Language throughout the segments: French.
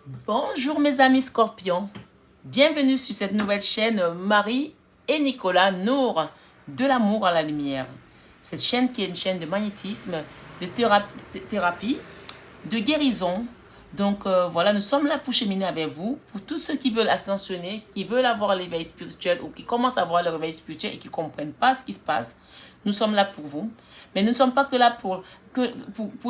Bonjour mes amis scorpions, bienvenue sur cette nouvelle chaîne Marie et Nicolas Nour, de l'amour à la lumière. Cette chaîne qui est une chaîne de magnétisme, de thérapie, de guérison. Donc voilà, nous sommes là pour cheminer avec vous, pour tous ceux qui veulent ascensionner, qui veulent avoir l'éveil spirituel ou qui commencent à avoir le réveil spirituel et qui ne comprennent pas ce qui se passe. Nous sommes là pour vous. Mais nous ne sommes pas que là pour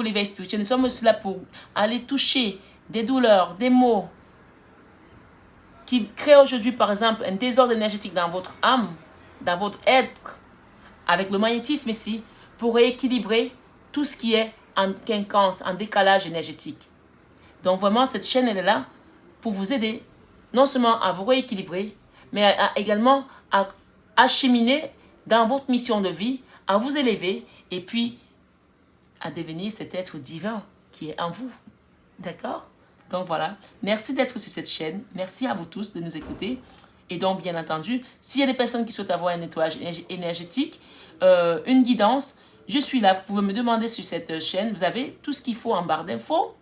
l'éveil spirituel, nous sommes aussi là pour aller toucher des douleurs, des maux qui créent aujourd'hui par exemple un désordre énergétique dans votre âme, dans votre être, avec le magnétisme ici, pour rééquilibrer tout ce qui est en quinquance, en décalage énergétique. Donc vraiment, cette chaîne, elle est là pour vous aider, non seulement à vous rééquilibrer, mais également à acheminer dans votre mission de vie, à vous élever et puis à devenir cet être divin qui est en vous. D'accord? Donc voilà, merci d'être sur cette chaîne. Merci à vous tous de nous écouter. Et donc, bien entendu, s'il y a des personnes qui souhaitent avoir un nettoyage énergétique, une guidance, je suis là. Vous pouvez me demander sur cette chaîne. Vous avez tout ce qu'il faut en barre d'infos.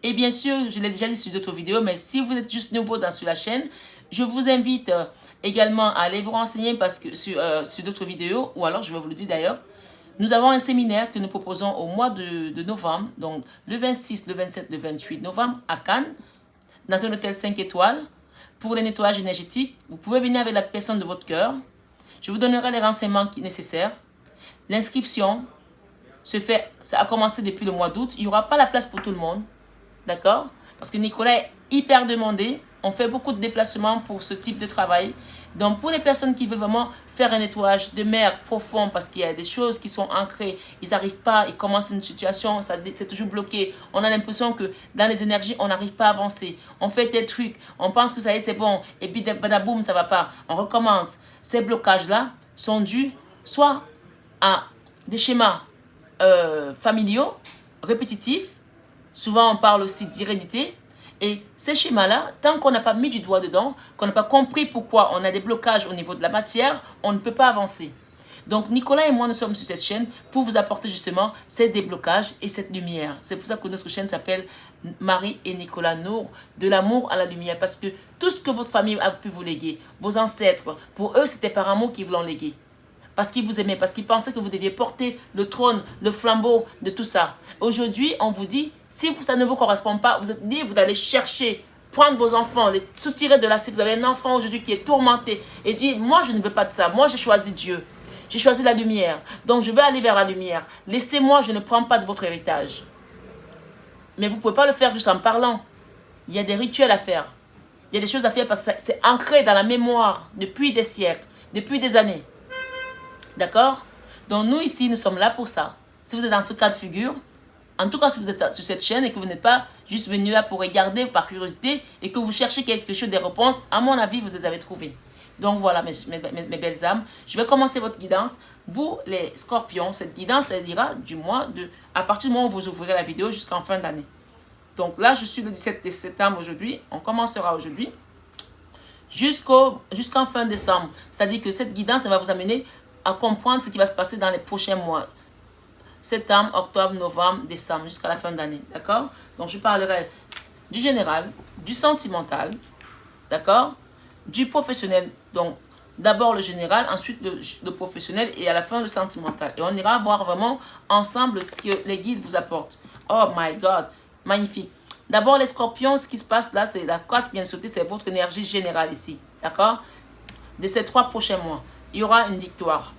Et bien sûr, je l'ai déjà dit sur d'autres vidéos, mais si vous êtes juste nouveau sur la chaîne, je vous invite également à aller vous renseigner parce que sur d'autres vidéos, ou alors je vais vous le dire d'ailleurs. Nous avons un séminaire que nous proposons au mois de novembre, donc le 26, le 27, le 28 novembre à Cannes, dans un hôtel 5 étoiles, pour les nettoyages énergétiques. Vous pouvez venir avec la personne de votre cœur. Je vous donnerai les renseignements nécessaires. L'inscription se fait, ça a commencé depuis le mois d'août. Il n'y aura pas la place pour tout le monde. D'accord? Parce que Nicolas est hyper demandé. On fait beaucoup de déplacements pour ce type de travail. Donc, pour les personnes qui veulent vraiment faire un nettoyage de mer profond, parce qu'il y a des choses qui sont ancrées, ils n'arrivent pas, ils commencent une situation, c'est toujours bloqué. On a l'impression que dans les énergies, on n'arrive pas à avancer. On fait des trucs, on pense que ça y est, c'est bon, et puis badaboum, ça ne va pas. On recommence. Ces blocages-là sont dus soit à des schémas familiaux, répétitifs. Souvent, on parle aussi d'hérédité. Et ces schémas-là, tant qu'on n'a pas mis du doigt dedans, qu'on n'a pas compris pourquoi on a des blocages au niveau de la matière, on ne peut pas avancer. Donc, Nicolas et moi, nous sommes sur cette chaîne pour vous apporter justement ces déblocages et cette lumière. C'est pour ça que notre chaîne s'appelle Marie et Nicolas Nour, de l'amour à la lumière. Parce que tout ce que votre famille a pu vous léguer, vos ancêtres, pour eux, c'était par amour qu'ils vous l'ont légué. Parce qu'ils vous aimaient, parce qu'ils pensaient que vous deviez porter le trône, le flambeau de tout ça. Aujourd'hui, on vous dit, si ça ne vous correspond pas, vous êtes libre d'aller chercher, prendre vos enfants, les soutirer de là. Si vous avez un enfant aujourd'hui qui est tourmenté et dit, moi je ne veux pas de ça, moi j'ai choisi Dieu. J'ai choisi la lumière, donc je vais aller vers la lumière. Laissez-moi, je ne prends pas de votre héritage. Mais vous ne pouvez pas le faire juste en parlant. Il y a des rituels à faire. Il y a des choses à faire parce que c'est ancré dans la mémoire depuis des siècles, depuis des années. D'accord? Donc nous ici, nous sommes là pour ça. Si vous êtes dans ce cas de figure, en tout cas si vous êtes sur cette chaîne et que vous n'êtes pas juste venu là pour regarder par curiosité et que vous cherchez quelque chose, des réponses, à mon avis, vous les avez trouvées. Donc voilà mes belles âmes. Je vais commencer votre guidance. Vous les scorpions, cette guidance, elle ira du mois à partir du moment où vous ouvrirez la vidéo jusqu'en fin d'année. Donc là, je suis le 17 septembre aujourd'hui. On commencera aujourd'hui jusqu'en fin décembre. C'est-à-dire que cette guidance, elle va vous amener à comprendre ce qui va se passer dans les prochains mois. Septembre, octobre, novembre, décembre, jusqu'à la fin d'année. D'accord? Donc, je parlerai du général, du sentimental, d'accord? Du professionnel. Donc, d'abord le général, ensuite le professionnel et à la fin le sentimental. Et on ira voir vraiment ensemble ce que les guides vous apportent. Oh my God, magnifique. D'abord, les scorpions, ce qui se passe là, c'est la carte qui vient de sauter, c'est votre énergie générale ici. D'accord? De ces 3 prochains mois, il y aura une victoire.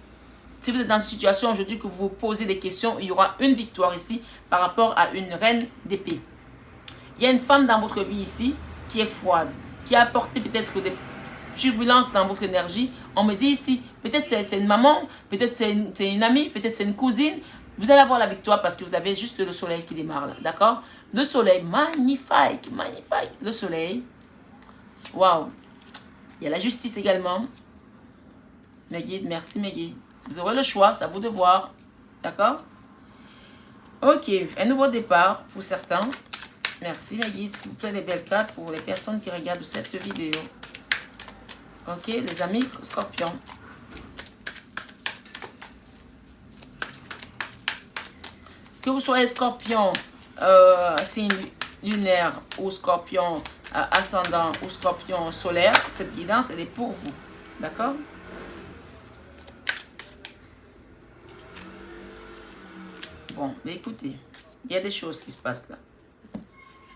Si vous êtes dans une situation aujourd'hui que vous vous posez des questions, il y aura une victoire ici par rapport à une reine d'épée. Il y a une femme dans votre vie ici qui est froide, qui a apporté peut-être des turbulences dans votre énergie. On me dit ici, peut-être c'est une maman, peut-être c'est une amie, peut-être c'est une cousine. Vous allez avoir la victoire parce que vous avez juste le soleil qui démarre là, d'accord? Le soleil, magnifique, magnifique. Le soleil, waouh. Il y a la justice également. Mes guides, merci mes guides. Vous aurez le choix, c'est à vous de voir. D'accord? Ok, un nouveau départ pour certains. Merci mes guides, s'il vous plaît, les belles cartes pour les personnes qui regardent cette vidéo. Ok, les amis scorpions. Que vous soyez scorpion, signe lunaire ou scorpion ascendant ou scorpion solaire, cette guidance, elle est pour vous. D'accord? Bon, mais écoutez, il y a des choses qui se passent là.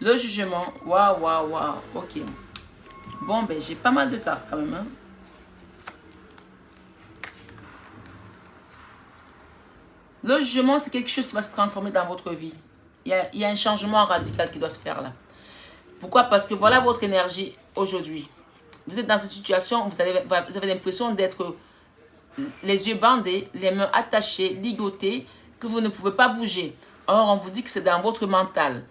Le jugement, waouh, waouh, waouh, ok. Bon, ben j'ai pas mal de cartes quand même. Hein. Le jugement, c'est quelque chose qui va se transformer dans votre vie. Il y a un changement radical qui doit se faire là. Pourquoi? Parce que voilà votre énergie aujourd'hui. Vous êtes dans cette situation, vous avez l'impression d'être les yeux bandés, les mains attachées, ligotées, que vous ne pouvez pas bouger. Or, on vous dit que c'est dans votre mental.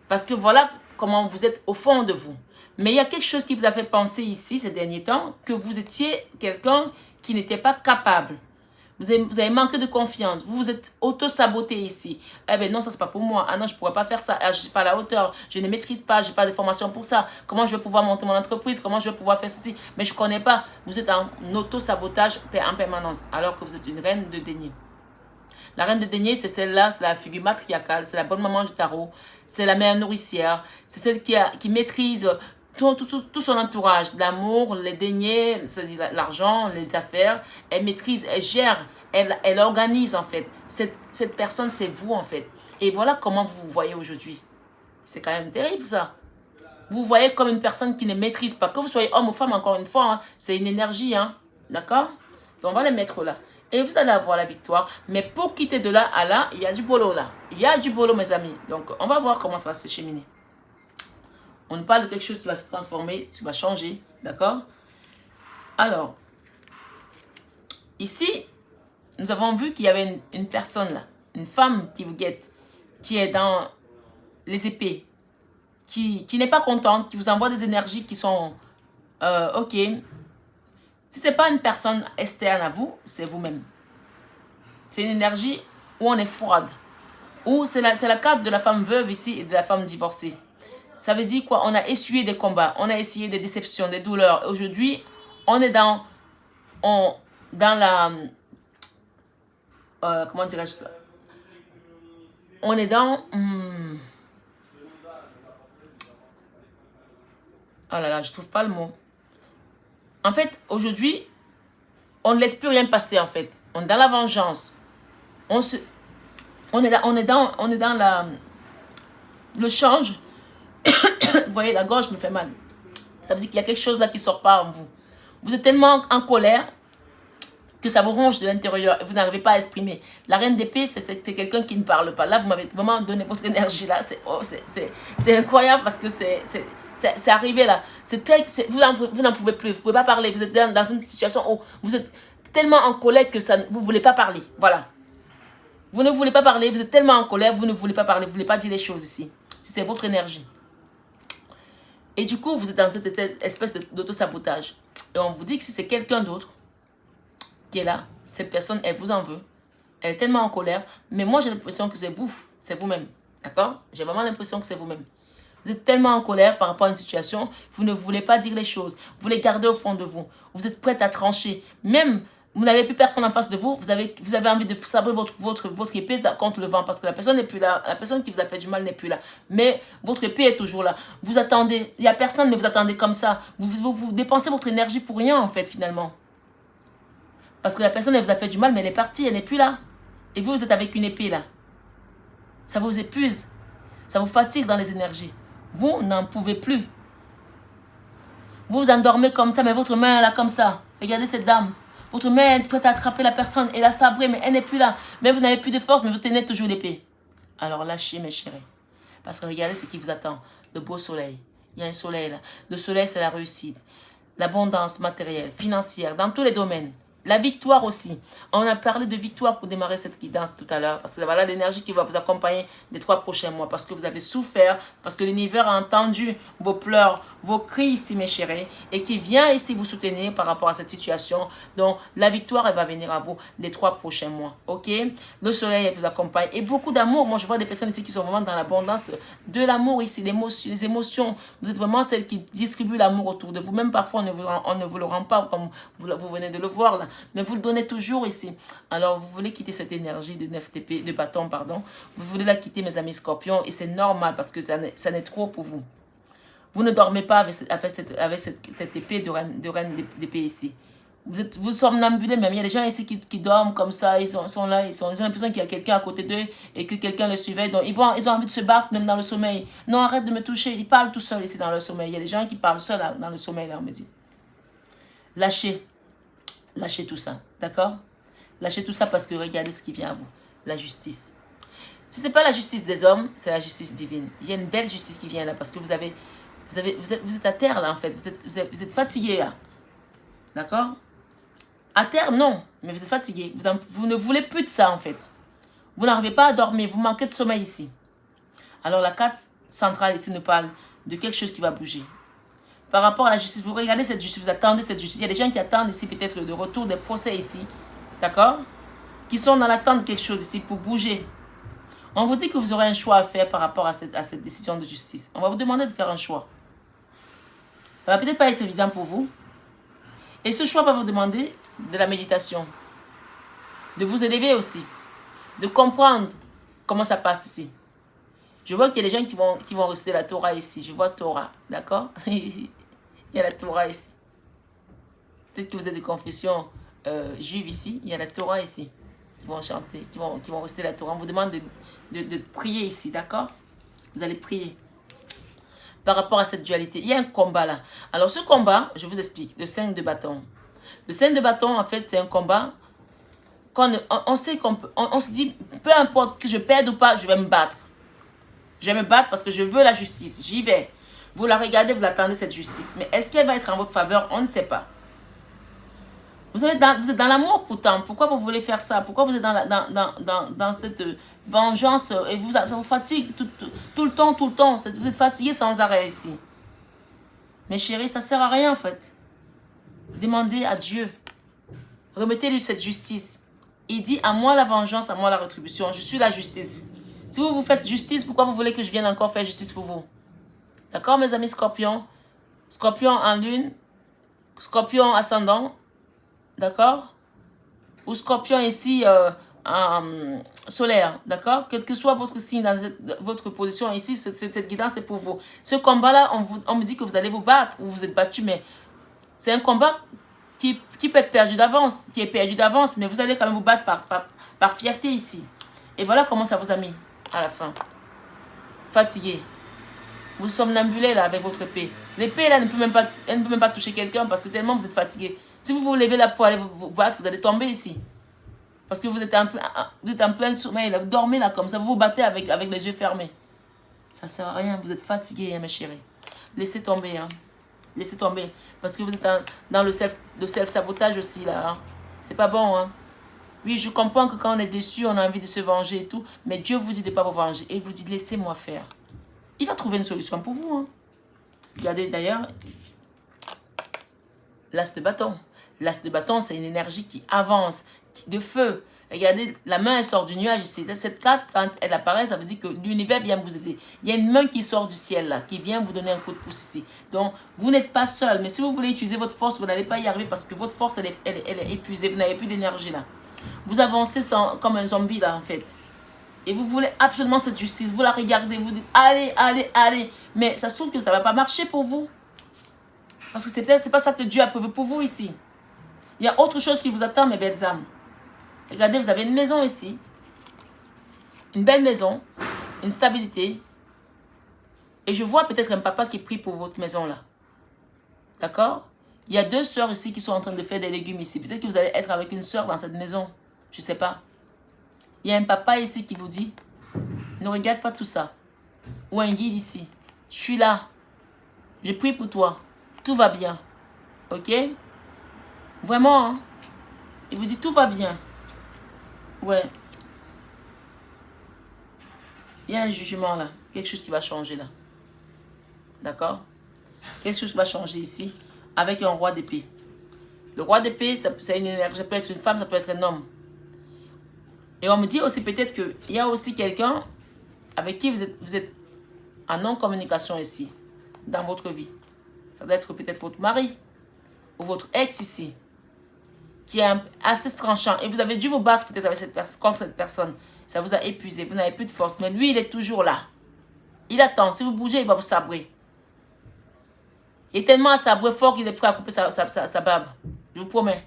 Parce que voilà comment vous êtes au fond de vous. Mais il y a quelque chose qui vous a fait penser ici, ces derniers temps, que vous étiez quelqu'un qui n'était pas capable. Vous avez manqué de confiance. Vous vous êtes auto-saboté ici. Eh bien non, ça c'est pas pour moi. Ah non, je ne pourrais pas faire ça. Ah, je ne suis pas à la hauteur. Je ne maîtrise pas. Je n'ai pas de formation pour ça. Comment je vais pouvoir monter mon entreprise? Comment je vais pouvoir faire ceci? Mais je ne connais pas. Vous êtes en auto-sabotage en permanence. Alors que vous êtes une reine de denier. La reine de denier, c'est celle-là. C'est la figure matriarcale. C'est la bonne maman du tarot. C'est la mère nourricière. C'est celle qui maîtrise tout son entourage, l'amour, les deniers, l'argent, les affaires, elle maîtrise, elle gère, elle organise en fait. Cette personne, c'est vous en fait. Et voilà comment vous vous voyez aujourd'hui. C'est quand même terrible ça. Vous voyez comme une personne qui ne maîtrise pas. Que vous soyez homme ou femme, encore une fois, hein, c'est une énergie. Hein, d'accord? Donc on va les mettre là. Et vous allez avoir la victoire. Mais pour quitter de là à là, il y a du boulot là. Il y a du boulot mes amis. Donc on va voir comment ça va se cheminer. On nous parle de quelque chose qui va se transformer, qui va changer, d'accord? Alors, ici, nous avons vu qu'il y avait une personne là, une femme qui vous guette, qui est dans les épées, qui n'est pas contente, qui vous envoie des énergies qui sont, ok. Si ce n'est pas une personne externe à vous, c'est vous-même. C'est une énergie où on est froide, où c'est la carte de la femme veuve ici et de la femme divorcée. Ça veut dire quoi? On a essuyé des combats, on a essuyé des déceptions, des douleurs. Aujourd'hui, on est dans la... comment dirais-je ça? On est dans... oh là là, je trouve pas le mot. En fait, aujourd'hui, on ne laisse plus rien passer en fait. On est dans la vengeance. On est dans le change. Vous voyez, la gorge me fait mal. Ça veut dire qu'il y a quelque chose là qui ne sort pas en vous. Vous êtes tellement en colère que ça vous ronge de l'intérieur et vous n'arrivez pas à exprimer. La reine d'épée, c'est quelqu'un qui ne parle pas. Là, vous m'avez vraiment donné votre énergie là. C'est incroyable parce que c'est arrivé là. Vous n'en pouvez plus. Vous ne pouvez pas parler. Vous êtes dans une situation où vous êtes tellement en colère que vous ne voulez pas parler. Voilà. Vous ne voulez pas parler. Vous êtes tellement en colère, vous ne voulez pas parler. Vous ne voulez pas dire les choses ici. C'est votre énergie. Et du coup, vous êtes dans cette espèce d'auto-sabotage. Et on vous dit que si c'est quelqu'un d'autre qui est là, cette personne, elle vous en veut. Elle est tellement en colère. Mais moi, j'ai l'impression que c'est vous. C'est vous-même. D'accord? J'ai vraiment l'impression que c'est vous-même. Vous êtes tellement en colère par rapport à une situation, vous ne voulez pas dire les choses. Vous les gardez au fond de vous. Vous êtes prête à trancher. Même, vous n'avez plus personne en face de vous. Vous avez envie de sabrer votre épée contre le vent parce que la personne n'est plus là. La personne qui vous a fait du mal n'est plus là. Mais votre épée est toujours là. Vous attendez. Il n'y a personne, mais vous attendez comme ça. Vous dépensez votre énergie pour rien, en fait, finalement. Parce que la personne, elle vous a fait du mal, mais elle est partie, elle n'est plus là. Et vous, vous êtes avec une épée, là. Ça vous épuise. Ça vous fatigue dans les énergies. Vous n'en pouvez plus. Vous vous endormez comme ça, mais votre main est là comme ça. Regardez cette dame. Votre main est prête à attraper la personne et la sabrer, mais elle n'est plus là. Mais vous n'avez plus de force, mais vous tenez toujours l'épée. Alors lâchez, mes chéris. Parce que regardez ce qui vous attend. Le beau soleil. Il y a un soleil là. Le soleil, c'est la réussite. L'abondance matérielle, financière, dans tous les domaines. La victoire aussi. On a parlé de victoire pour démarrer cette guidance tout à l'heure. Parce que voilà l'énergie qui va vous accompagner les 3 prochains mois. Parce que vous avez souffert. Parce que l'univers a entendu vos pleurs, vos cris ici, mes chéris. Et qui vient ici vous soutenir par rapport à cette situation. Donc, la victoire, elle va venir à vous les 3 prochains mois. Ok? Le soleil, elle vous accompagne. Et beaucoup d'amour. Moi, je vois des personnes ici qui sont vraiment dans l'abondance de l'amour ici. Les émotions. Vous êtes vraiment celles qui distribuent l'amour autour de vous. Même parfois, on ne vous le rend pas comme vous venez de le voir là. Mais vous le donnez toujours ici. Alors, vous voulez quitter cette énergie de 9 TP, de bâton, pardon. Vous voulez la quitter, mes amis scorpions. Et c'est normal parce que ça n'est trop pour vous. Vous ne dormez pas avec cette épée de reine d'épée ici. Vous somnambulez même. Il y a des gens ici qui dorment comme ça. Ils sont là. Ils ont l'impression qu'il y a quelqu'un à côté d'eux et que quelqu'un les surveille. Donc, ils ont envie de se battre même dans le sommeil. Non, arrête de me toucher. Ils parlent tout seuls ici dans le sommeil. Il y a des gens qui parlent seuls dans le sommeil, là, on me dit. Lâchez. Lâchez tout ça. D'accord? Lâchez tout ça parce que regardez ce qui vient à vous. La justice. Si ce n'est pas la justice des hommes, c'est la justice divine. Il y a une belle justice qui vient là parce que vous êtes à terre là en fait. Vous êtes fatigué là. D'accord? À terre, non. Mais vous êtes fatigué. Vous ne voulez plus de ça en fait. Vous n'arrivez pas à dormir. Vous manquez de sommeil ici. Alors la carte centrale ici nous parle de quelque chose qui va bouger. Par rapport à la justice, vous regardez cette justice, vous attendez cette justice. Il y a des gens qui attendent ici peut-être le retour des procès ici. D'accord? Qui sont dans l'attente de quelque chose ici pour bouger. On vous dit que vous aurez un choix à faire par rapport à cette décision de justice. On va vous demander de faire un choix. Ça va peut-être pas être évident pour vous. Et ce choix va vous demander de la méditation. De vous élever aussi. De comprendre comment ça passe ici. Je vois qu'il y a des gens qui vont rester la Torah ici. Je vois Torah. D'accord? Il y a la Torah ici. Peut-être que vous êtes de confession juive ici. Il y a la Torah ici. Qui vont chanter, qui vont rester la Torah. On vous demande de prier ici, d'accord? Vous allez prier. Par rapport à cette dualité, il y a un combat là. Alors ce combat, je vous explique, le 5 de bâton. Le 5 de bâton, en fait, c'est un combat on sait on se dit, peu importe que je perde ou pas, je vais me battre. Je vais me battre parce que je veux la justice. J'y vais. Vous la regardez, vous attendez cette justice. Mais est-ce qu'elle va être en votre faveur? On ne sait pas. Vous êtes dans l'amour pourtant. Pourquoi vous voulez faire ça? Pourquoi vous êtes dans cette vengeance et ça vous fatigue tout le temps, tout le temps. Vous êtes fatigué sans arrêt ici. Mes chéris, ça ne sert à rien en fait. Demandez à Dieu. Remettez-lui cette justice. Il dit à moi la vengeance, à moi la rétribution. Je suis la justice. Si vous vous faites justice, pourquoi vous voulez que je vienne encore faire justice pour vous? D'accord mes amis scorpions? Scorpion en lune. Scorpion ascendant. D'accord? Ou scorpion ici solaire. D'accord? Quel que soit votre signe, votre position ici, cette guidance est pour vous. Ce combat-là, on me dit que vous allez vous battre ou vous êtes battu, mais c'est un combat qui peut être perdu d'avance, qui est perdu d'avance, mais vous allez quand même vous battre par fierté ici. Et voilà comment ça vous a mis à la fin. Fatigué. Vous somnambulez là avec votre épée. L'épée là elle ne peut même pas toucher quelqu'un parce que tellement vous êtes fatigué. Si vous vous levez là pour aller vous battre, vous allez tomber ici. Parce que vous êtes en plein sommeil là, vous dormez là comme ça, vous vous battez avec les yeux fermés. Ça ne sert à rien, vous êtes fatigué, hein, mes chéris. Laissez tomber, hein. Laissez tomber. Parce que vous êtes dans le self-sabotage aussi là. Hein. C'est pas bon, hein. Oui, je comprends que quand on est déçu, on a envie de se venger et tout. Mais Dieu vous dit de ne pas vous venger. Et il vous dit, laissez-moi faire. Il va trouver une solution pour vous. Hein. Regardez d'ailleurs, l'as de bâton. L'as de bâton, c'est une énergie qui avance, de feu. Regardez, la main, elle sort du nuage ici. Cette carte, quand elle apparaît, ça veut dire que l'univers vient vous aider. Il y a une main qui sort du ciel, là, qui vient vous donner un coup de pouce ici. Donc, vous n'êtes pas seul. Mais si vous voulez utiliser votre force, vous n'allez pas y arriver parce que votre force, elle est épuisée. Vous n'avez plus d'énergie, là. Vous avancez comme un zombie, là, en fait. Et vous voulez absolument cette justice. Vous la regardez, vous dites, allez, allez, allez. Mais ça se trouve que ça ne va pas marcher pour vous. Parce que c'est pas ça que Dieu a prévu pour vous ici. Il y a autre chose qui vous attend, mes belles âmes. Regardez, vous avez une maison ici. Une belle maison. Une stabilité. Et je vois peut-être un papa qui prie pour votre maison là. D'accord? Il y a 2 sœurs ici qui sont en train de faire des légumes ici. Peut-être que vous allez être avec une sœur dans cette maison. Je ne sais pas. Il y a un papa ici qui vous dit, ne regarde pas tout ça. Ou un guide ici. Je suis là. Je prie pour toi. Tout va bien. Ok? Vraiment, hein? Il vous dit, tout va bien. Ouais. Il y a un jugement là. Quelque chose qui va changer là. D'accord? Quelque chose qui va changer ici. Avec un roi d'épée. Le roi d'épée, c'est une énergie. Ça peut être une femme, ça peut être un homme. Et on me dit aussi peut-être qu'il y a aussi quelqu'un avec qui vous êtes en non-communication ici. Dans votre vie. Ça doit être peut-être votre mari. Ou votre ex ici. qui est assez tranchant. Et vous avez dû vous battre peut-être avec contre cette personne. Ça vous a épuisé. Vous n'avez plus de force. Mais lui, il est toujours là. Il attend. Si vous bougez, il va vous sabrer. Il est tellement sabré fort qu'il est prêt à couper sa barbe. Je vous promets.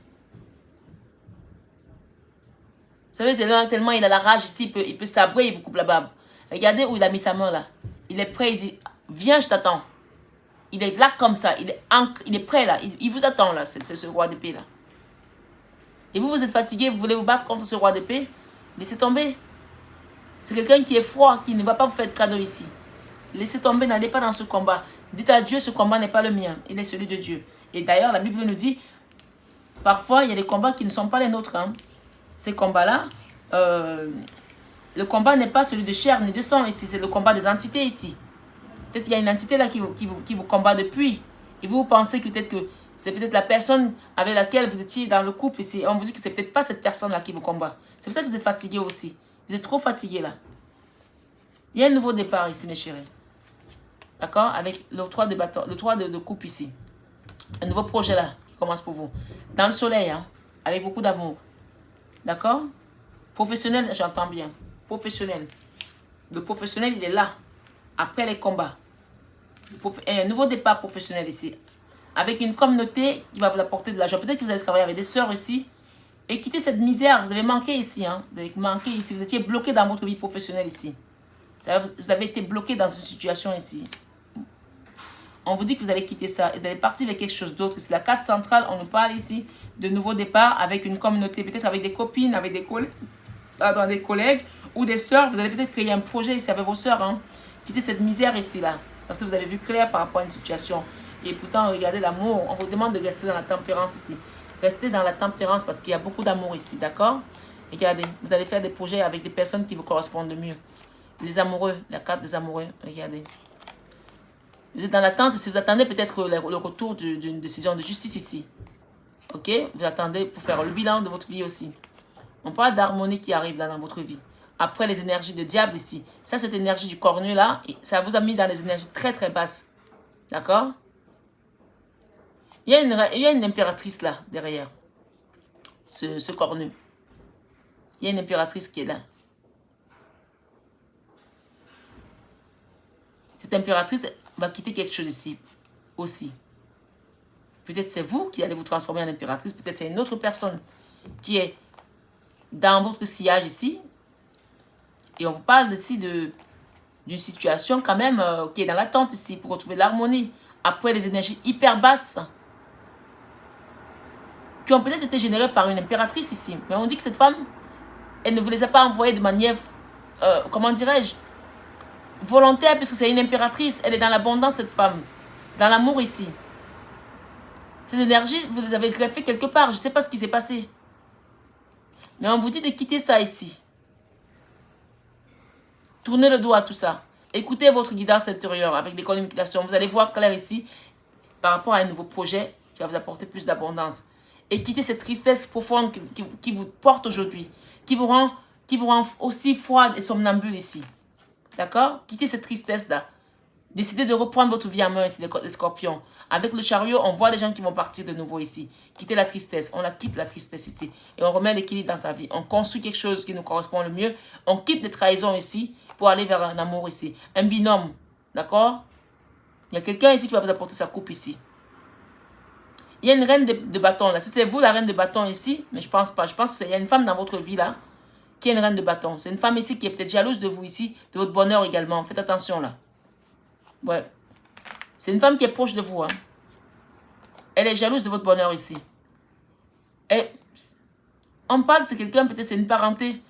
Vous savez, tellement il a la rage ici, il peut sabrer, il vous coupe la barbe. Regardez où il a mis sa main là. Il est prêt, il dit, viens, je t'attends. Il est là comme ça, il est prêt là. Il vous attend là, ce roi d'épée là. Et vous, vous êtes fatigué, vous voulez vous battre contre ce roi d'épée? Laissez tomber. C'est quelqu'un qui est froid, qui ne va pas vous faire de cadeau ici. Laissez tomber, n'allez pas dans ce combat. Dites à Dieu, ce combat n'est pas le mien, il est celui de Dieu. Et d'ailleurs, la Bible nous dit, parfois, il y a des combats qui ne sont pas les nôtres. Hein. Ces combats-là, le combat n'est pas celui de chair ni de sang ici, c'est le combat des entités ici. Peut-être qu'il y a une entité là qui vous combat depuis. Et vous pensez que peut-être que c'est peut-être la personne avec laquelle vous étiez dans le couple ici. On vous dit que c'est peut-être pas cette personne-là qui vous combat. C'est pour ça que vous êtes fatigué aussi. Vous êtes trop fatigué là. Il y a un nouveau départ ici, mes chéris. D'accord? Avec le 3 de bâton, le 3 de coupe ici. Un nouveau projet là qui commence pour vous. Dans le soleil, hein, avec beaucoup d'amour. D'accord? Professionnel, j'entends bien. Professionnel. Le professionnel, il est là. Après les combats. Un nouveau départ professionnel ici. Avec une communauté qui va vous apporter de l'argent. Peut-être que vous allez travailler avec des sœurs ici. Et quitter cette misère. Vous avez manqué ici. Hein. Vous avez manqué ici. Vous étiez bloqué dans votre vie professionnelle ici. Vous avez été bloqué dans une situation ici. On vous dit que vous allez quitter ça. Et vous allez partir vers quelque chose d'autre. C'est la carte centrale. On nous parle ici de nouveau départ avec une communauté. Peut-être avec des copines, avec des collègues ou des sœurs. Vous allez peut-être créer un projet ici avec vos sœurs. Hein. Quitter cette misère ici là. Parce que vous avez vu clair par rapport à une situation. Et pourtant, regardez l'amour. On vous demande de rester dans la tempérance ici. Restez dans la tempérance parce qu'il y a beaucoup d'amour ici. D'accord? Regardez, vous allez faire des projets avec des personnes qui vous correspondent le mieux. Les amoureux, la carte des amoureux. Regardez. Vous êtes dans l'attente. Si vous attendez peut-être le retour d'une décision de justice ici. Ok? Vous attendez pour faire le bilan de votre vie aussi. On parle d'harmonie qui arrive là dans votre vie. Après les énergies de diable ici. Ça, cette énergie du cornu là, ça vous a mis dans les énergies très très basses. D'accord? Il y a une impératrice là, derrière. Ce cornu. Il y a une impératrice qui est là. Cette impératrice va quitter quelque chose ici aussi. Peut-être c'est vous qui allez vous transformer en impératrice. Peut-être c'est une autre personne qui est dans votre sillage ici. Et on vous parle ici d'une situation quand même qui est dans l'attente ici pour retrouver l'harmonie. Après les énergies hyper basses qui ont peut-être été générées par une impératrice ici. Mais on dit que cette femme, elle ne vous les a pas envoyées de manière, comment dirais-je, volontaire, puisque c'est une impératrice. Elle est dans l'abondance, cette femme. Dans l'amour ici. Ces énergies, vous les avez greffées quelque part. Je ne sais pas ce qui s'est passé. Mais on vous dit de quitter ça ici. Tournez le dos à tout ça. Écoutez votre guidance intérieure avec des communications. Vous allez voir clair ici par rapport à un nouveau projet qui va vous apporter plus d'abondance. Et quittez cette tristesse profonde qui vous porte aujourd'hui. Qui vous rend aussi froide et somnambule ici. D'accord? Quittez cette tristesse-là. Décidez de reprendre votre vie en main ici, les scorpions. Avec le chariot, on voit les gens qui vont partir de nouveau ici. Quittez la tristesse. On la quitte la tristesse ici. Et on remet l'équilibre dans sa vie. On construit quelque chose qui nous correspond le mieux. On quitte les trahisons ici pour aller vers un amour ici. Un binôme. D'accord? Il y a quelqu'un ici qui va vous apporter sa coupe ici. Il y a une reine de bâton là. Si c'est vous la reine de bâton ici, mais je pense pas. Je pense qu'il y a une femme dans votre vie là qui est une reine de bâton. C'est une femme ici qui est peut-être jalouse de vous ici, de votre bonheur également. Faites attention là. Ouais. C'est une femme qui est proche de vous. Hein. Elle est jalouse de votre bonheur ici. Et on parle de quelqu'un, peut-être c'est une parenté.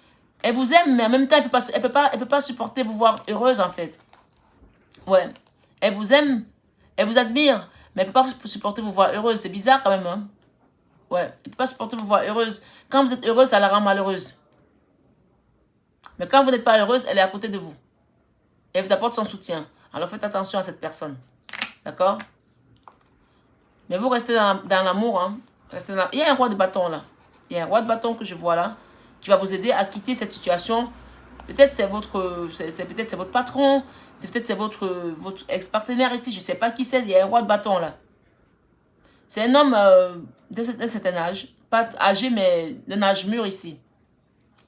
Elle vous aime, mais en même temps, elle peut pas supporter vous voir heureuse en fait. Ouais. Elle vous aime, elle vous admire, mais elle ne peut pas supporter vous voir heureuse. C'est bizarre quand même. Hein? Ouais. Elle ne peut pas supporter vous voir heureuse. Quand vous êtes heureuse, ça la rend malheureuse. Mais quand vous n'êtes pas heureuse, elle est à côté de vous. Elle vous apporte son soutien. Alors faites attention à cette personne. D'accord? Mais vous restez dans l'amour. Hein? Il y a un roi de bâton là. Il y a un roi de bâton que je vois là. Qui va vous aider à quitter cette situation. Peut-être c'est votre patron. Peut-être c'est votre ex-partenaire ici. Je ne sais pas qui c'est. Il y a un roi de bâton là. C'est un homme d'un certain âge. pas âgé, mais d'un âge mûr ici.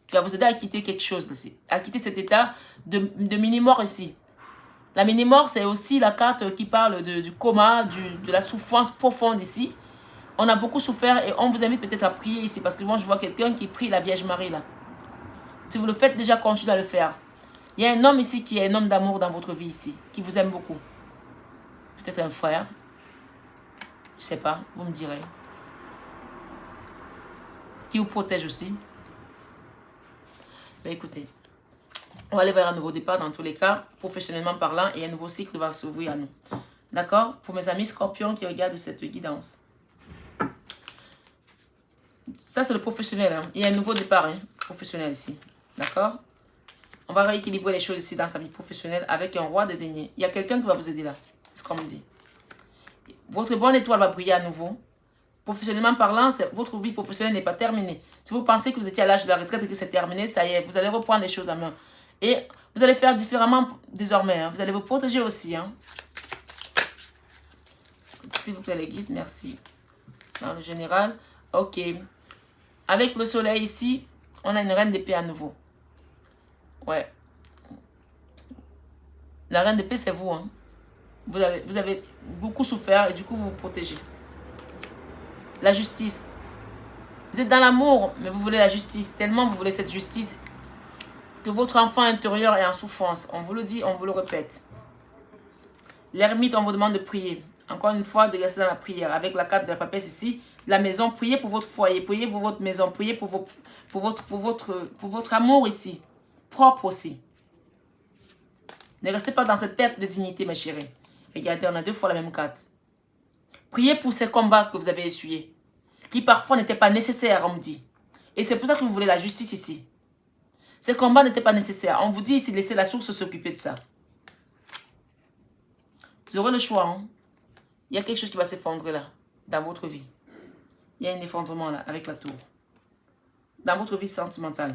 Qui va vous aider à quitter quelque chose ici. À quitter cet état de mini-mort ici. La mini-mort, c'est aussi la carte qui parle du coma, de la souffrance profonde ici. On a beaucoup souffert et on vous invite peut-être à prier ici. Parce que moi, je vois quelqu'un qui prie la Vierge Marie là. Si vous le faites déjà, continuez à le faire. Il y a un homme ici qui est un homme d'amour dans votre vie ici. Qui vous aime beaucoup. Peut-être un frère. Je ne sais pas, vous me direz. Qui vous protège aussi. Mais écoutez, on va aller vers un nouveau départ dans tous les cas, professionnellement parlant, et un nouveau cycle va s'ouvrir à nous. D'accord? Pour mes amis scorpions qui regardent cette guidance. Ça, c'est le professionnel. Hein. Il y a un nouveau départ professionnel ici. D'accord? On va rééquilibrer les choses ici dans sa vie professionnelle avec un roi de deniers. Il y a quelqu'un qui va vous aider là. C'est ce qu'on me dit. Votre bonne étoile va briller à nouveau. Professionnellement parlant, votre vie professionnelle n'est pas terminée. Si vous pensez que vous étiez à l'âge de la retraite et que c'est terminé, ça y est, vous allez reprendre les choses en main. Et vous allez faire différemment désormais. Hein. Vous allez vous protéger aussi. Hein. S'il vous plaît, les guides, merci. Dans le général, ok. Avec le soleil ici, on a une reine d'épée à nouveau. Ouais. La reine d'épée, c'est vous. Hein. Vous avez beaucoup souffert et du coup, vous vous protégez. La justice. Vous êtes dans l'amour, mais vous voulez la justice. Tellement vous voulez cette justice que votre enfant intérieur est en souffrance. On vous le dit, on vous le répète. L'ermite, on vous demande de prier. Encore une fois, de rester dans la prière. Avec la carte de la papesse ici, la maison, priez pour votre foyer, priez pour votre maison, priez pour votre amour ici. Propre aussi. Ne restez pas dans cette tête de dignité, mes chéris. Regardez, on a 2 fois la même carte. Priez pour ces combats que vous avez essuyés. Qui parfois n'étaient pas nécessaires, on me dit. Et c'est pour ça que vous voulez la justice ici. Ces combats n'étaient pas nécessaires. On vous dit ici, laissez la source s'occuper de ça. Vous aurez le choix. Hein? Il y a quelque chose qui va s'effondrer là, dans votre vie. Il y a un effondrement là, avec la tour. Dans votre vie sentimentale.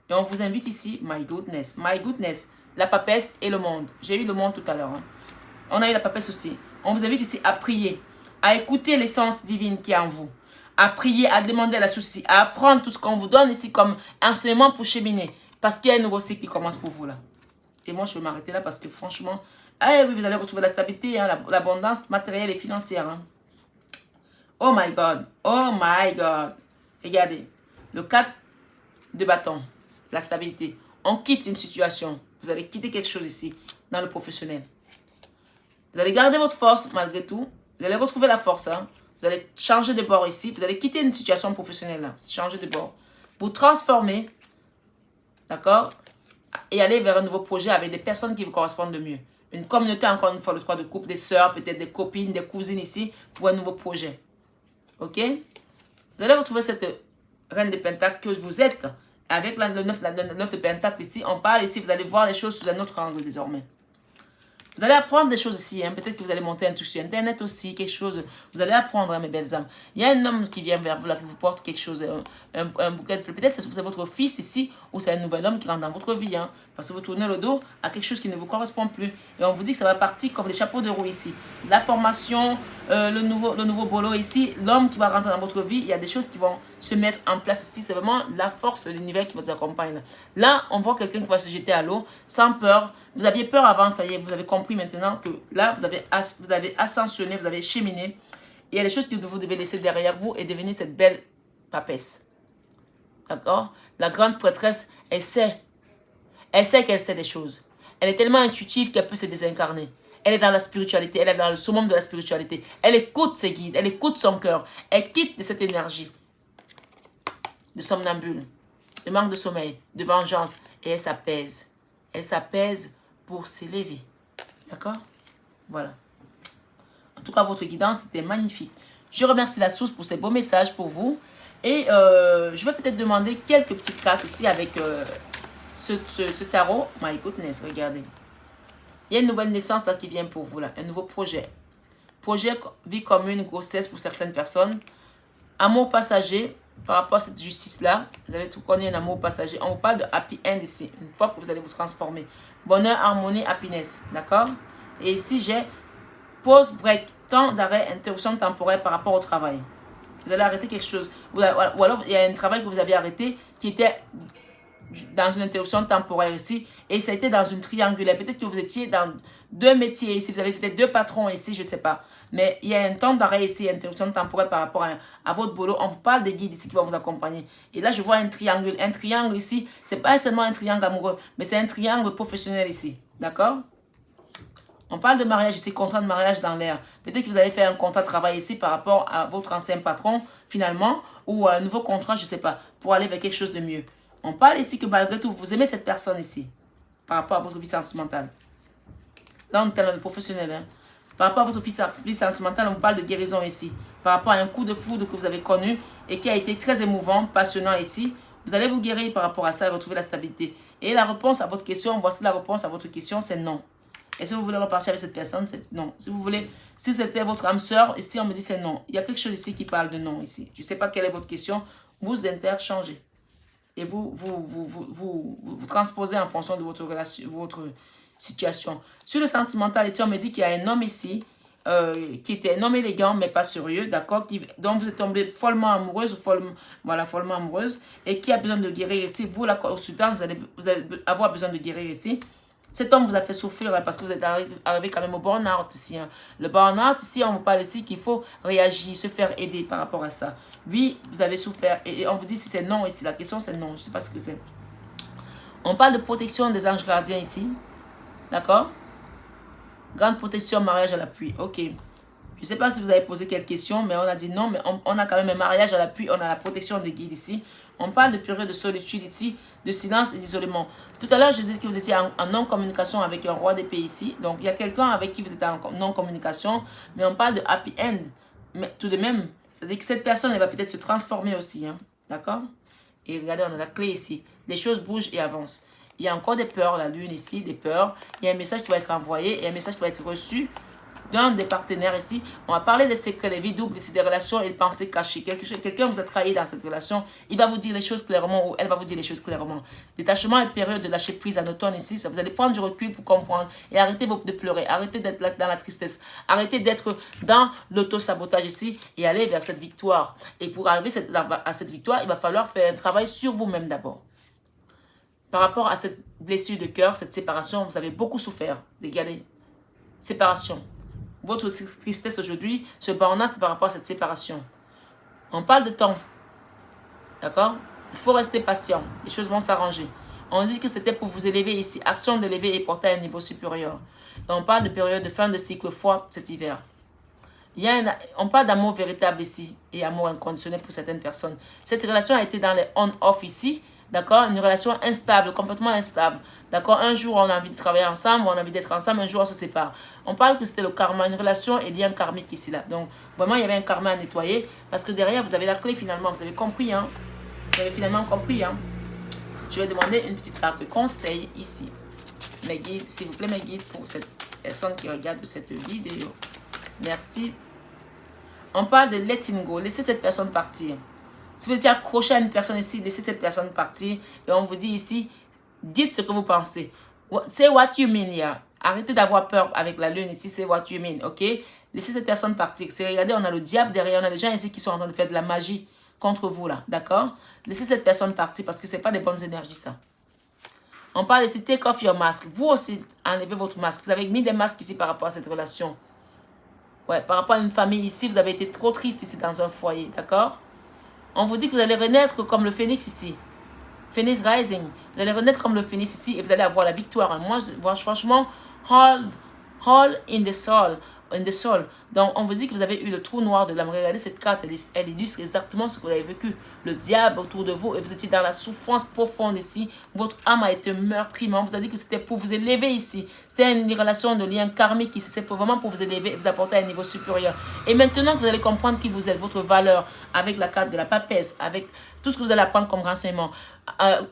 Et on vous invite ici, my goodness, la papesse et le monde. J'ai eu le monde tout à l'heure. Hein? On a eu la papesse aussi. On vous invite ici à prier, à écouter l'essence divine qui est en vous. À prier, à demander la souci, à apprendre tout ce qu'on vous donne ici comme enseignement pour cheminer. Parce qu'il y a un nouveau cycle qui commence pour vous là. Et moi, je vais m'arrêter là parce que franchement, ah oui, vous allez retrouver la stabilité, hein, l'abondance matérielle et financière. Hein. Oh my God, oh my God. Regardez, le 4 de bâton, la stabilité. On quitte une situation. Vous allez quitter quelque chose ici, dans le professionnel. Vous allez garder votre force malgré tout. Vous allez retrouver la force. Hein. Vous allez changer de bord ici. Vous allez quitter une situation professionnelle. Là. Changer de bord. Vous transformer. D'accord? Et aller vers un nouveau projet avec des personnes qui vous correspondent de mieux. Une communauté, encore une fois, le 3 de couple, des sœurs, peut-être des copines, des cousines ici, pour un nouveau projet. Ok? Vous allez retrouver cette reine de Pentacle que vous êtes. Avec le 9 de Pentacle ici, on parle ici, vous allez voir les choses sous un autre angle désormais. Vous allez apprendre des choses ici. Hein. Peut-être que vous allez monter un truc sur Internet aussi, quelque chose. Vous allez apprendre, hein, mes belles âmes. Il y a un homme qui vient vers vous, là, qui vous porte quelque chose, un bouquet de fleurs. Peut-être que c'est votre fils ici, ou c'est un nouvel homme qui rentre dans votre vie. Hein, parce que vous tournez le dos à quelque chose qui ne vous correspond plus. Et on vous dit que ça va partir comme des chapeaux de roue ici. La formation, le nouveau boulot ici, l'homme qui va rentrer dans votre vie, il y a des choses qui vont se mettre en place ici. C'est vraiment la force de l'univers qui vous accompagne. Là, on voit quelqu'un qui va se jeter à l'eau sans peur. Vous aviez peur avant, ça y est, vous avez compris maintenant que là, vous avez ascensionné, vous avez cheminé. Il y a des choses que vous devez laisser derrière vous et devenir cette belle papesse. D'accord? La grande prêtresse, elle sait qu'elle sait des choses. Elle est tellement intuitive qu'elle peut se désincarner. Elle est dans la spiritualité, elle est dans le summum de la spiritualité. Elle écoute ses guides, elle écoute son cœur. Elle quitte de cette énergie de somnambule, de manque de sommeil, de vengeance. Et elle s'apaise. Elle s'apaise pour s'élever. D'accord? Voilà. En tout cas, votre guidance était magnifique. Je remercie la source pour ces beaux messages pour vous. Et je vais peut-être demander quelques petites cartes ici avec ce tarot. My goodness, regardez. Il y a une nouvelle naissance là qui vient pour vous. Là, un nouveau projet. Projet vie commune, grossesse pour certaines personnes. Amour passager. Par rapport à cette justice-là, vous avez tout connu un amour passager. On vous parle de happy end ici. Une fois que vous allez vous transformer. Bonheur, harmonie, happiness. D'accord? Et ici, j'ai pause, break, temps d'arrêt, interruption temporaire par rapport au travail. Vous allez arrêter quelque chose. Ou alors, il y a un travail que vous avez arrêté qui était dans une interruption temporaire ici. Et ça a été dans une triangulaire. Peut-être que vous étiez dans deux métiers ici. Vous avez peut-être deux patrons ici, je ne sais pas. Mais il y a un temps d'arrêt ici, interruption temporaire par rapport à votre boulot. On vous parle des guides ici qui vont vous accompagner. Et là, je vois un triangle. Un triangle ici, ce n'est pas seulement un triangle amoureux, mais c'est un triangle professionnel ici. D'accord? On parle de mariage ici, contrat de mariage dans l'air. Peut-être que vous allez faire un contrat de travail ici par rapport à votre ancien patron, finalement, ou un nouveau contrat, je ne sais pas, pour aller vers quelque chose de mieux. On parle ici que malgré tout, vous aimez cette personne ici, par rapport à votre vie sentimentale. Là, on est dans le professionnel. Hein. Par rapport à votre vie sentimentale, on parle de guérison ici. Par rapport à un coup de foudre que vous avez connu et qui a été très émouvant, passionnant ici, vous allez vous guérir par rapport à ça et retrouver la stabilité. Et la réponse à votre question, voici la réponse à votre question, c'est non. Et si vous voulez repartir avec cette personne, c'est non. Si vous voulez, si c'était votre âme sœur, ici on me dit c'est non. Il y a quelque chose ici qui parle de non ici. Je ne sais pas quelle est votre question. Vous interchangez. Et vous transposez en fonction de votre relation, votre situation. Sur le sentimental, ici on me dit qu'il y a un homme ici, qui était un homme élégant mais pas sérieux, d'accord, dont vous êtes tombé follement amoureuse, follement amoureuse, et qui a besoin de guérir ici. Vous, là, au Soudan, vous allez avoir besoin de guérir ici. Cet homme vous a fait souffrir parce que vous êtes arrivé quand même au burn-out ici. Hein. Le burn-out ici, on vous parle ici qu'il faut réagir, se faire aider par rapport à ça. Oui, vous avez souffert et on vous dit si c'est non ici. La question c'est non, je ne sais pas ce que c'est. On parle de protection des anges gardiens ici. D'accord? Grande protection, mariage à l'appui. Ok. Je ne sais pas si vous avez posé quelques questions, mais on a dit non, mais on a quand même un mariage à l'appui, on a la protection des guides ici. On parle de période de solitude ici, de silence et d'isolement. Tout à l'heure, je disais que vous étiez en non-communication avec un roi des pays ici. Donc, il y a quelqu'un avec qui vous êtes en non-communication, mais on parle de happy end. Mais tout de même, c'est-à-dire que cette personne, elle va peut-être se transformer aussi. Hein, d'accord? Et regardez, on a la clé ici. Les choses bougent et avancent. Il y a encore des peurs, la lune ici, des peurs. Il y a un message qui va être envoyé et un message qui va être reçu d'un des partenaires ici. On va parler des secrets, des vies doubles, des relations et des pensées cachées. Quelqu'un vous a trahi dans cette relation, il va vous dire les choses clairement ou elle va vous dire les choses clairement. Détachement et période de lâcher prise en automne ici, ça, vous allez prendre du recul pour comprendre et arrêtez de pleurer, arrêtez d'être dans la tristesse, arrêtez d'être dans l'auto-sabotage ici et aller vers cette victoire. Et pour arriver à cette victoire, il va falloir faire un travail sur vous-même d'abord. Par rapport à cette blessure de cœur, cette séparation, vous avez beaucoup souffert. Regardez, séparation. Votre tristesse aujourd'hui se burn-out par rapport à cette séparation. On parle de temps. D'accord? Il faut rester patient. Les choses vont s'arranger. On dit que c'était pour vous élever ici. Action d'élever et porter à un niveau supérieur. Et on parle de période de fin de cycle froid cet hiver. On parle d'amour véritable ici et amour inconditionnel pour certaines personnes. Cette relation a été dans les on-off ici. D'accord? Une relation instable, complètement instable. D'accord? Un jour, on a envie de travailler ensemble, on a envie d'être ensemble, un jour, on se sépare. On parle que c'était le karma, une relation et lien karmique ici, là. Donc, vraiment, il y avait un karma à nettoyer parce que derrière, vous avez la clé finalement. Vous avez compris, hein? Vous avez finalement compris, hein? Je vais demander une petite carte de conseil ici. Mes guides, s'il vous plaît, mes guides, pour cette personne qui regarde cette vidéo. Merci. On parle de letting go. Laissez cette personne partir. Si vous étiez accroché à une personne ici, laissez cette personne partir. Et on vous dit ici, dites ce que vous pensez. Say what you mean here. Arrêtez d'avoir peur avec la lune ici, c'est what you mean, ok? Laissez cette personne partir. Regardez, on a le diable derrière, on a des gens ici qui sont en train de faire de la magie contre vous là, d'accord? Laissez cette personne partir parce que ce n'est pas des bonnes énergies ça. On parle ici, take off your mask. Vous aussi, enlevez votre masque. Vous avez mis des masques ici par rapport à cette relation. Ouais, par rapport à une famille ici, vous avez été trop triste ici dans un foyer, d'accord? On vous dit que vous allez renaître comme le phénix ici. Phoenix Rising. Vous allez renaître comme le phénix ici et vous allez avoir la victoire. Moi, franchement, all in the soul. Donc, on vous dit que vous avez eu le trou noir de l'âme. Regardez cette carte, elle illustre exactement ce que vous avez vécu. Le diable autour de vous et vous étiez dans la souffrance profonde ici. Votre âme a été meurtrie. Mais on vous a dit que c'était pour vous élever ici. C'était une relation de lien karmique ici. C'est vraiment pour vous élever et vous apporter à un niveau supérieur. Et maintenant que vous allez comprendre qui vous êtes, votre valeur, avec la carte de la papesse, avec tout ce que vous allez apprendre comme renseignement,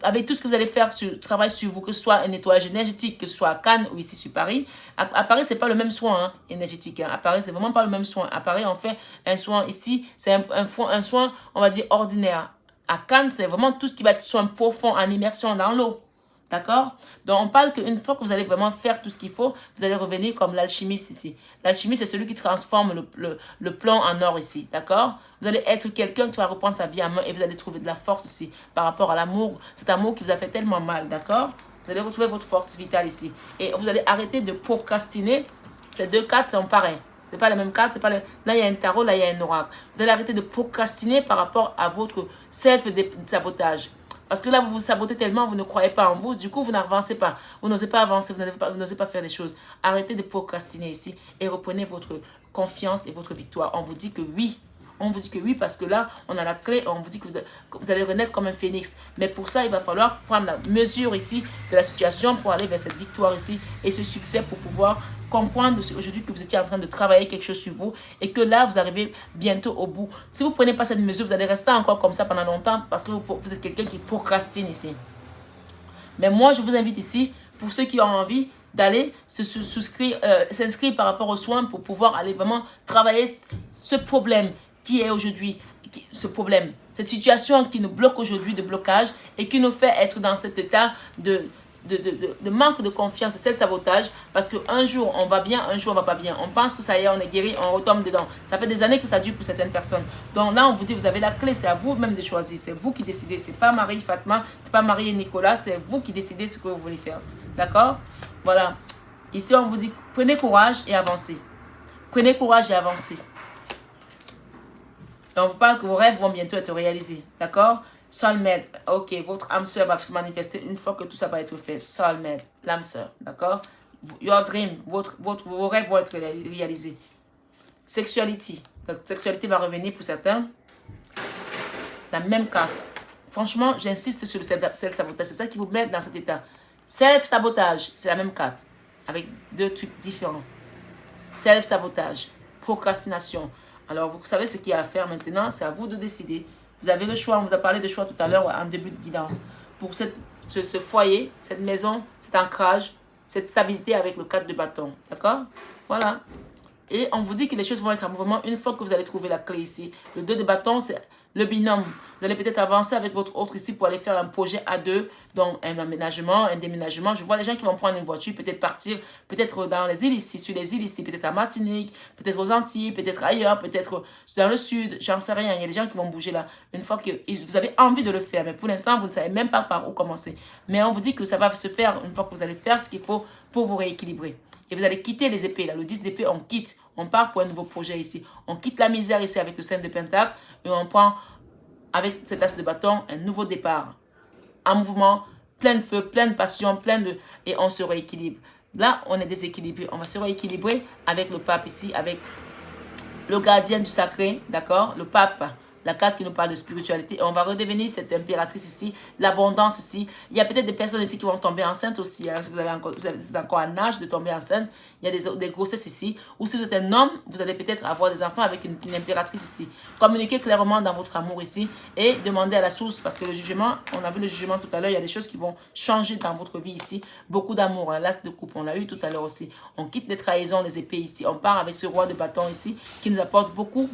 avec tout ce que vous allez faire travail sur vous, que ce soit un nettoyage énergétique, que ce soit à Cannes ou ici sur Paris. À Paris, ce n'est pas le même soin hein, énergétique. Hein. À Paris, c'est vraiment pas le même soin. À Paris, on fait un soin ici, c'est un soin, on va dire, ordinaire. À Cannes, c'est vraiment tout ce qui va être soin profond en immersion dans l'eau. D'accord? Donc, on parle qu'une fois que vous allez vraiment faire tout ce qu'il faut, vous allez revenir comme l'alchimiste ici. L'alchimiste, c'est celui qui transforme le plomb en or ici. D'accord? Vous allez être quelqu'un qui va reprendre sa vie en main et vous allez trouver de la force ici par rapport à l'amour. Cet amour qui vous a fait tellement mal. D'accord? Vous allez retrouver votre force vitale ici. Et vous allez arrêter de procrastiner. Ces deux cartes sont pareilles. Ce n'est pas les mêmes cartes. C'est pas les... Là, il y a un tarot, là, il y a un oracle. Vous allez arrêter de procrastiner par rapport à votre self-sabotage. Parce que là, vous vous sabotez tellement, vous ne croyez pas en vous. Du coup, vous n'avancez pas. Vous n'osez pas avancer, vous n'osez pas faire des choses. Arrêtez de procrastiner ici et reprenez votre confiance et votre victoire. On vous dit que oui. On vous dit que oui parce que là, on a la clé. On vous dit que vous allez renaître comme un phénix. Mais pour ça, il va falloir prendre la mesure ici de la situation pour aller vers cette victoire ici et ce succès pour pouvoir comprendre aujourd'hui que vous étiez en train de travailler quelque chose sur vous et que là, vous arrivez bientôt au bout. Si vous ne prenez pas cette mesure, vous allez rester encore comme ça pendant longtemps parce que vous êtes quelqu'un qui procrastine ici. Mais moi, je vous invite ici, pour ceux qui ont envie d'aller s'inscrire par rapport aux soins pour pouvoir aller vraiment travailler ce problème qui est aujourd'hui, ce problème, cette situation qui nous bloque aujourd'hui de blocage et qui nous fait être dans cet état de manque de confiance, de self-sabotage, parce qu'un jour on va bien, un jour on va pas bien. On pense que ça y est, on est guéri, on retombe dedans. Ça fait des années que ça dure pour certaines personnes. Donc là, on vous dit, vous avez la clé, c'est à vous-même de choisir. C'est vous qui décidez. C'est pas Marie Fatma, c'est pas Marie et Nicolas, c'est vous qui décidez ce que vous voulez faire. D'accord? Voilà. Ici, on vous dit, prenez courage et avancez. Prenez courage et avancez. Et on vous parle que vos rêves vont bientôt être réalisés. D'accord? Soulmate, ok, votre âme sœur va se manifester une fois que tout ça va être fait. Soulmate, l'âme sœur, d'accord? Your dream, vos rêves vont être réalisés. Sexuality, la sexualité va revenir pour certains. La même carte. Franchement, j'insiste sur le self-sabotage, c'est ça qui vous met dans cet état. Self-sabotage, c'est la même carte, avec deux trucs différents. Self-sabotage, procrastination. Alors, vous savez ce qu'il y a à faire maintenant, c'est à vous de décider. Vous avez le choix, on vous a parlé de choix tout à l'heure en début de guidance. Pour ce foyer, cette maison, cet ancrage, cette stabilité avec le 4 de bâton. D'accord? Voilà. Et on vous dit que les choses vont être en mouvement une fois que vous allez trouver la clé ici. Le 2 de bâton, c'est le binôme. Vous allez peut-être avancer avec votre autre ici pour aller faire un projet à deux, donc un aménagement, un déménagement. Je vois les gens qui vont prendre une voiture, peut-être partir, peut-être dans les îles ici, sur les îles ici, peut-être à Martinique, peut-être aux Antilles, peut-être ailleurs, peut-être dans le sud, j'en sais rien. Il y a des gens qui vont bouger là. Une fois que vous avez envie de le faire, mais pour l'instant, vous ne savez même pas par où commencer. Mais on vous dit que ça va se faire une fois que vous allez faire ce qu'il faut pour vous rééquilibrer. Et vous allez quitter les épées, là. Le 10 d'épée, on quitte. On part pour un nouveau projet ici. On quitte la misère ici avec le 5 de pentacle. Et on prend, avec cette as de bâton, un nouveau départ. En mouvement, plein de feu, plein de passion, et on se rééquilibre. Là, on est déséquilibré. On va se rééquilibrer avec le pape ici, avec le gardien du sacré, d'accord? Le pape. La carte qui nous parle de spiritualité. Et on va redevenir cette impératrice ici, l'abondance ici. Il y a peut-être des personnes ici qui vont tomber enceintes aussi. Hein. Si vous êtes encore en âge de tomber enceinte, il y a des grossesses ici. Ou si vous êtes un homme, vous allez peut-être avoir des enfants avec une impératrice ici. Communiquez clairement dans votre amour ici et demandez à la source. Parce que le jugement, on a vu le jugement tout à l'heure, il y a des choses qui vont changer dans votre vie ici. Beaucoup d'amour, un l'as de coupe, on l'a eu tout à l'heure aussi. On quitte les trahisons, les épées ici. On part avec ce roi de bâton ici qui nous apporte beaucoup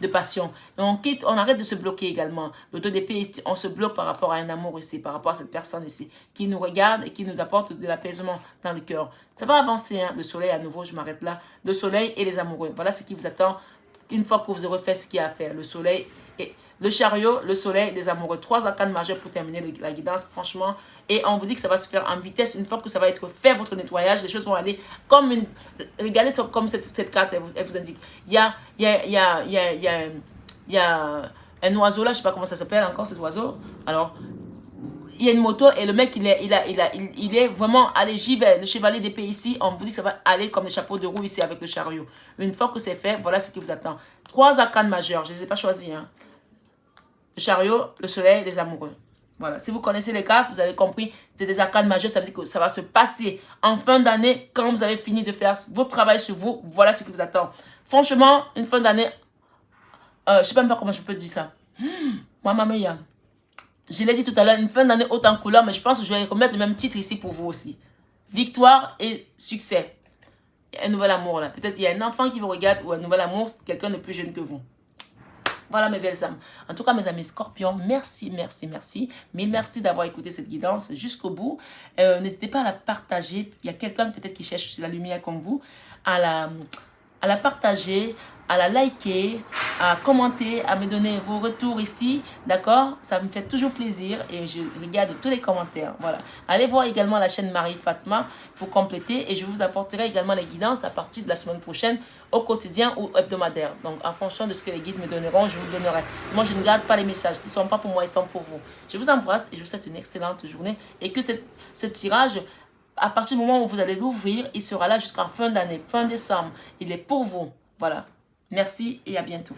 de passion. Et on arrête de se bloquer également. Le 2 d'épée ici, on se bloque par rapport à un amour ici, par rapport à cette personne ici, qui nous regarde et qui nous apporte de l'apaisement dans le cœur. Ça va avancer, hein? Le soleil à nouveau, je m'arrête là. Le soleil et les amoureux. Voilà ce qui vous attend une fois que vous aurez fait ce qu'il y a à faire. Le soleil et le chariot, le soleil, les amoureux. 3 arcanes majeurs pour terminer la guidance, franchement. Et on vous dit que ça va se faire en vitesse. Une fois que ça va être fait, votre nettoyage, les choses vont aller comme une... Regardez comme cette carte, elle vous indique. Il y a un oiseau là, je sais pas comment ça s'appelle encore cet oiseau. Alors, il y a une moto et le mec, il est vraiment allé, j'y vais. Le chevalier d'épée ici, on vous dit que ça va aller comme des chapeaux de roue ici avec le chariot. Une fois que c'est fait, voilà ce qui vous attend. 3 arcanes majeurs, je ne les ai pas choisis. Hein. Le chariot, le soleil, les amoureux. Voilà, si vous connaissez les cartes, vous avez compris, c'est des arcanes majeures, ça veut dire que ça va se passer en fin d'année, quand vous avez fini de faire votre travail sur vous, voilà ce qui vous attend. Franchement, une fin d'année, je ne sais même pas comment je peux dire ça. Maman mia. Je l'ai dit tout à l'heure, une fin d'année haute en couleur, mais je pense que je vais remettre le même titre ici pour vous aussi. Victoire et succès. Un nouvel amour là. Peut-être il y a un enfant qui vous regarde ou un nouvel amour, quelqu'un de plus jeune que vous. Voilà mes belles âmes. En tout cas, mes amis scorpions, merci, merci, merci. Mille merci d'avoir écouté cette guidance jusqu'au bout. N'hésitez pas à la partager. Il y a quelqu'un peut-être qui cherche la lumière comme vous. À la partager, à la liker, à commenter, à me donner vos retours ici, d'accord? Ça me fait toujours plaisir et je regarde tous les commentaires, voilà. Allez voir également la chaîne Marie Fatma pour compléter et je vous apporterai également les guidances à partir de la semaine prochaine au quotidien ou hebdomadaire. Donc, en fonction de ce que les guides me donneront, je vous donnerai. Moi, je ne garde pas les messages, ils ne sont pas pour moi, ils sont pour vous. Je vous embrasse et je vous souhaite une excellente journée et que ce tirage, à partir du moment où vous allez l'ouvrir, il sera là jusqu'en fin d'année, fin décembre. Il est pour vous. Voilà. Merci et à bientôt.